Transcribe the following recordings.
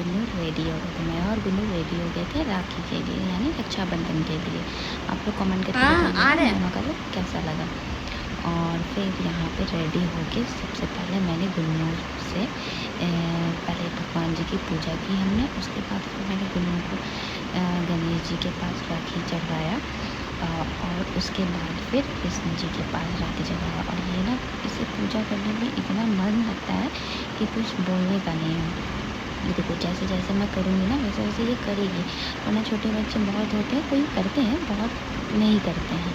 Gunnu ready हो गए थे, मैं और गुन्नू रेडी हो गए थे राखी के लिए, यानी रक्षाबंधन के लिए। आप लोग कमेंट करके बताइए दोनों का लुक कैसा लगा। और फिर यहाँ पे रेडी होके सबसे पहले मैंने गुन्नू से पहले भगवान जी की पूजा की हमने, उसके बाद फिर मैंने गुन्नू को गणेश जी के पास राखी चढ़वाया और उसके बाद फिर कृष्ण जी के पास राखी चढ़वाया। और ये ना इसे पूजा करने में इतना मन लगता है कि कुछ बोलने का नहीं है। ये देखो जैसे जैसे मैं करूँगी ना वैसे वैसे ये करेगी, वरना छोटे बच्चे बहुत होते हैं, कोई करते हैं बहुत नहीं करते हैं।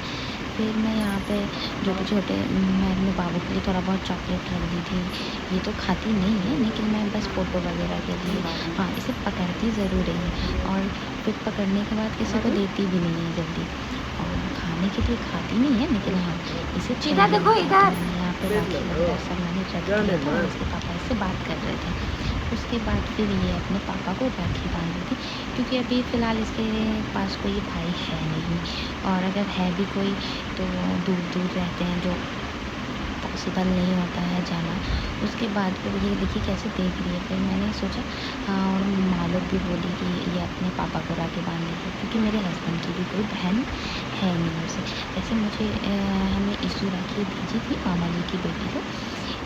फिर मैं यहाँ पे छोटे छोटे मैं अपने बाबू के लिए थोड़ा बहुत चॉकलेट रख दी थी। ये तो खाती नहीं है लेकिन मैं बस फ़ोटो वगैरह के लिए, हाँ इसे पकड़ती ज़रूर है और फिर पकड़ने के बाद किसी को देती भी नहीं है जल्दी, और खाने के लिए खाती नहीं है लेकिन हाँ इसे चाहिए। देखो इधर यहाँ पे राखी वगैरह सब मैंने रख दिया था और उसके पापा इससे बात कर रहे थे। उसके बाद फिर ये अपने पापा को राखी बांध दी थी, क्योंकि अभी फ़िलहाल इसके पास कोई भाई है नहीं, और अगर है भी कोई तो दूर दूर रहते हैं, जो पॉसिबल नहीं होता है जाना। उसके बाद फिर ये देखिए कैसे देख रही है। फिर मैंने सोचा हाँ, और माँ लोग भी बोली कि ये अपने पापा को राखी बांध देगी, क्योंकि मेरे हस्बैंड की भी कोई बहन है नहीं उसे। वैसे मुझे हमें इशू राखी भेजी थी मामा जी की बेटी को।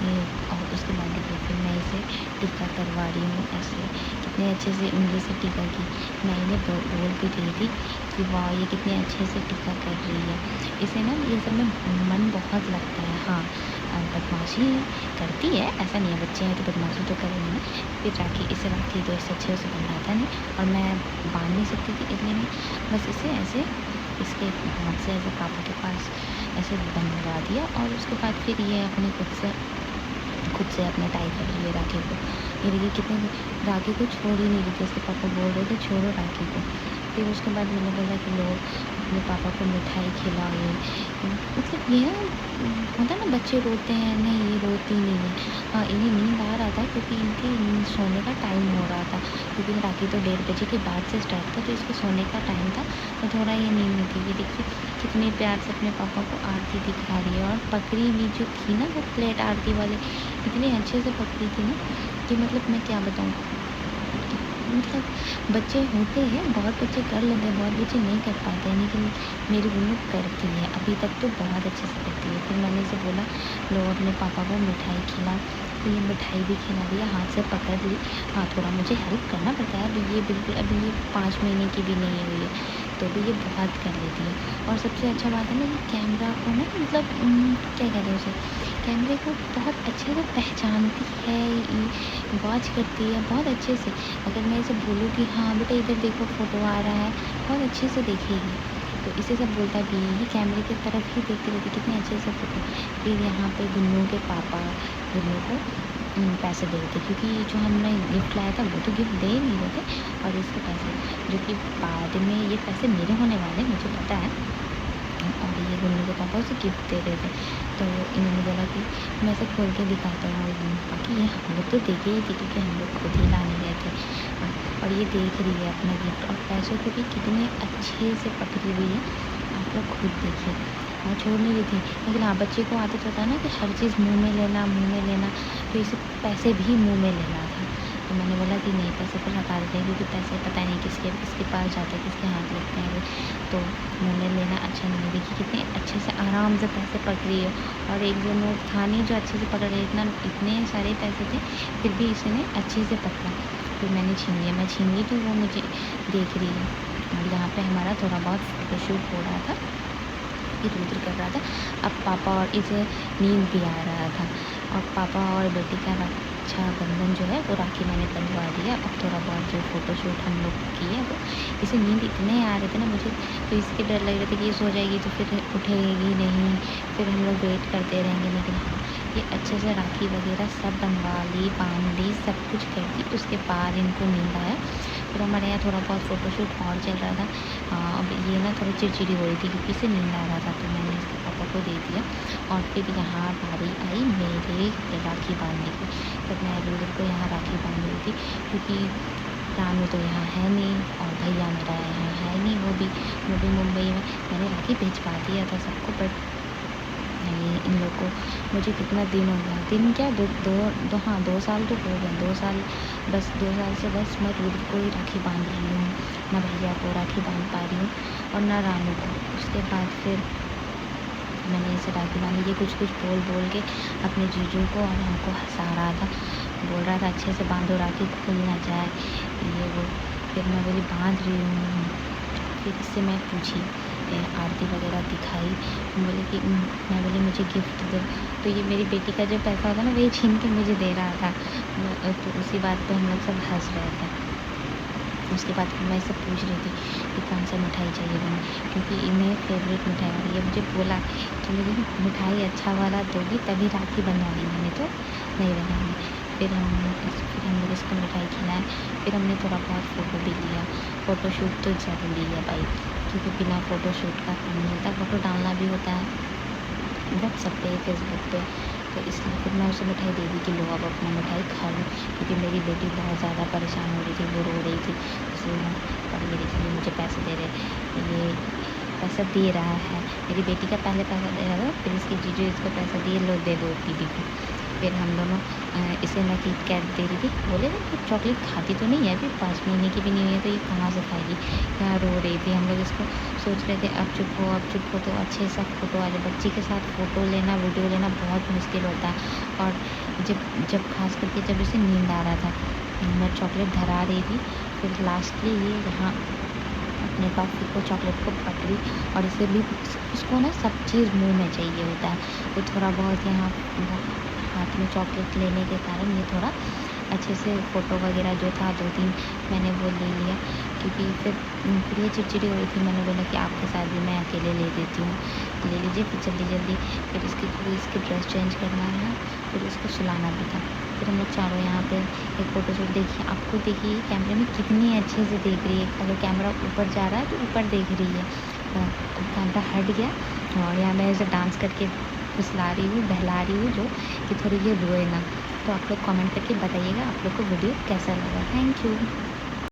और उसके बाद देखिए फिर मैं इसे टीका करवा रही हूँ, ऐसे कितने अच्छे से उंगली से टीका की। मैं इन्हें बोल भी रही थी कि वाह ये कितने अच्छे से टीका कर रही है। इसे ना ये सब में मन बहुत लगता है। हाँ बदमाशी करती है, ऐसा नहीं है, बच्चे हैं तो बदमाशी तो करेंगे ना। फिर राखी इसे राखी तो इसे अच्छे से बंधाता नहीं, और मैं बांध नहीं सकती थी, इसलिए मैं बस इसे ऐसे इसके हाथ से ऐसे पापा के पास ऐसे बंधवा दिया। और उसके बाद फिर ये अपने खुद से अपने टाई कर रही है राखी को। ये देखिए कितने राखी को छोड़ ही नहीं रही थी, इसके पापा बोल रहे थे छोड़ो राखी को। फिर उसके बाद मैंने बोला कि लो अपने पापा को मिठाई खिलाओ। मतलब ये ना होता है ना, बच्चे रोते हैं, नहीं ये रोती नहीं है। हाँ इन्हें नींद आ रहा था क्योंकि इनके सोने का टाइम हो रहा था, क्योंकि राखी तो 1:30 के बाद से स्टार्ट था, तो इसके सोने का टाइम था, तो थोड़ा ये नींद नहीं थी। ये देखिए कितने प्यार से अपने पापा को आरती दिखा रही है, और पकड़ी भी जो थी ना वो प्लेट आरती वाली इतने अच्छे से पकड़ी थी ना कि मतलब मैं क्या बताऊँ। मतलब बच्चे होते हैं, बहुत बच्चे कर लेते हैं, बहुत बच्चे नहीं कर पाते हैं, लेकिन मेरी गुन्नू करती है, अभी तक तो बहुत अच्छे से करती है। फिर मैंने इसे बोला लो अपने पापा को मिठाई खिला, तो ये मिठाई भी खिला दिया, हाथ से पकड़ ली। हाँ थोड़ा मुझे हेल्प करना पड़ता है, अभी ये बिल्कुल अभी ये 5 महीने की भी नहीं हुई है, तो भी ये बहुत कर लेती है। और सबसे अच्छा बात है ना, ये कैमरा को ना मतलब क्या कहते हैं उसे, कैमरे को बहुत अच्छे से पहचानती है, वॉच करती है बहुत अच्छे से। अगर मैं इसे बोलूँ कि हाँ बेटा इधर देखो फ़ोटो आ रहा है, बहुत अच्छे से देखेगी। तो इसे सब बोलता भी ये कैमरे की तरफ ही देखती रहती, कितने अच्छे से फ़ोटो। फिर यहाँ पे गुन्नू के पापा गुन्नू को पैसे दे रहे थे, क्योंकि जो हमने गिफ्ट लाया था वो तो गिफ्ट दे नहीं रहे थे, और इसके पैसे जो कि बाद में ये पैसे मेरे होने वाले मुझे पता है। और ये गुन्नू के पापा उसे गिफ्ट दे रहे थे, तो इन्होंने बोला कि मैं इसे खोल के दिखाता हूँ, बाकी ये हम लोग तो देखे ही थे क्योंकि हम लोग खुद ही लाने गए थे। और ये देख रही है अपना गिफ्ट, और पैसों को भी कितने अच्छे से पकड़ी हुई है, आप लोग खुद देखिए। और छोड़ नहीं रही थी, लेकिन हाँ बच्चे को आदत होता है ना कि हर चीज़ मुँह में लेना, तो इसे पैसे भी मुँह में लेना था। तो मैंने बोला कि नहीं पैसे तो हटा देते हैं, क्योंकि पैसे पता नहीं किसके किसके पास जाते हैं, किसके हाथ लगते हैं, तो मुँह में लेना अच्छा नहीं है। देखिए कितने अच्छे से आराम से पैसे पकड़ रही है, और एक जो नोट था नहीं जो अच्छे से पकड़ रही, इतने सारे पैसे थे फिर भी इसने अच्छे से पकड़ा। फिर मैंने छीन लिया, मैं छीन ली तो वो मुझे देख रही है। और यहाँ पे हमारा थोड़ा बहुत फ़ोटोशूट हो रहा था, इधर उधर कर रहा था। अब पापा और इसे नींद भी आ रहा था, और पापा और बेटी का रक्षाबंधन जो है वो राखी मैंने बंधवा दिया। अब थोड़ा बहुत जो फ़ोटोशूट हम लोग किए वो, इसे नींद इतने आ रहे थे ना मुझे, तो इसके डर लग रहे थे कि ये सो जाएगी तो फिर उठेगी नहीं, फिर हम लोग वेट करते रहेंगे। लेकिन हाँ ये अच्छे से राखी वगैरह सब बनवा ली, बांध ली, सब कुछ कर दी, उसके बाद इनको नींद आया। फिर हमारे यहाँ थोड़ा बहुत फ़ोटोशूट और चल रहा था। अब ये ना थोड़ी चिड़चिड़ी हो रही थी क्योंकि इसे नींद आ रहा था, तो मैंने इसके पापा को दे दिया। और फिर यहाँ बारी आई मेरे राखी बांधने की, तब मैं दूल्हे को यहाँ राखी बांध रही थी, क्योंकि रानू तो यहाँ है नहीं, और भैया मेरा यहाँ है नहीं, वो भी मुंबई में। मैंने राखी भिजवा दिया था सबको, बट नहीं इन लोग को। मुझे कितना दिन हो गया, दिन क्या दो दो दो हाँ 2 साल तो हो गए, 2 साल, बस 2 साल से बस मैं रुद्र को ही राखी बांध रही हूँ, ना भैया को राखी बांध पा रही हूँ और ना रानू को। उसके बाद फिर मैंने इसे राखी बांधी, ये कुछ कुछ बोल बोल के अपने जीजू को और हमको हंसा रहा था, बोल रहा था अच्छे से बांधो राखी खुल ना जाए ये वो। फिर मैं बोली बांध रही हूँ। फिर इससे मैं पूछी, आरती वगैरह दिखाई, बोले कि मैं बोली मुझे गिफ्ट दो, तो ये मेरी बेटी का जो पैसा होता ना वही छीन के मुझे दे रहा था। तो उसी बात पे हम लोग सब हंस रहे थे। उसके बाद फिर मैं इससे पूछ रही थी कि कौन सा मिठाई चाहिए तुम्हें, क्योंकि इन्हें फेवरेट मिठाई वाली, ये मुझे बोला कि मुझे मिठाई अच्छा वाला दोगी तभी राखी बनवानी, मैंने तो नहीं बनानी। फिर हम लोग इसको मिठाई खिलाए। फिर हमने थोड़ा बहुत फ़ोटो भी लिया। फ़ोटोशूट तो ज़रूरी है भाई, क्योंकि बिना फ़ोटोशूट का काम नहीं होता, फ़ोटो डालना भी होता है व्हाट्सएप पे, फेसबुक पे। तो इसलिए फिर मैं उसे मिठाई दे दी कि लो अब अपना मिठाई खा लो, क्योंकि मेरी बेटी बहुत ज़्यादा परेशान हो रही थी, वो रो रही थी। इसलिए मैं पढ़ मेरी थी, मुझे पैसे दे रहे, ये पैसा दे रहा है, मेरी बेटी का पहले पैसा दे रहा था, फिर इसकी जीजू इसको पैसा दिए, लो दे दो दीदी को। फिर हम दोनों इसे मैं किट कैट दे रही थी, बोले थे कि चॉकलेट खाती तो नहीं है, अभी 5 महीने की भी नहीं है, तो ये कहाँ से खाएगी। यहाँ रो रही थी, हम लोग इसको सोच रहे थे अब चुप हो, अब चुप हो, तो अच्छे सा फ़ोटो आ जाए। बच्ची के साथ फ़ोटो लेना, वीडियो लेना बहुत मुश्किल होता है। और जब खास करके जब इसे नींद आ रहा था, मैं चॉकलेट धरा रही थी, फिर लास्टली ये यहाँ अपने टॉफ़ी को, चॉकलेट को पकड़ी, और इसे भी, इसको ना सब चीज़ मुंह में चाहिए होता है। तो थोड़ा बहुत यहाँ हाथ में चॉकलेट लेने के कारण ये थोड़ा अच्छे से फ़ोटो वगैरह जो था 2-3 मैंने वो ले लिया, क्योंकि फिर ये चिड़चिड़ी हो रही थी। मैंने बोला कि आपके साथ भी मैं अकेले ले लेती हूँ, ले लीजिए। फिर जल्दी जल्दी फिर इसकी ड्रेस चेंज करना है, फिर इसको सुलाना भी था। फिर हम लोग चारों यहाँ पे एक फ़ोटोशूट, देखिए आपको, देखिए कैमरे में कितनी अच्छे से देख रही है। अगर कैमरा ऊपर जा रहा है तो ऊपर देख रही है, कैमरा हट गया और यहाँ मैं ऐसे डांस करके फुसला रही हूँ, बहला रही हूँ, जो कि थोड़ी ये रोए ना। तो आप लोग कमेंट करके बताइएगा आप लोग को वीडियो कैसा लगा। Thank you.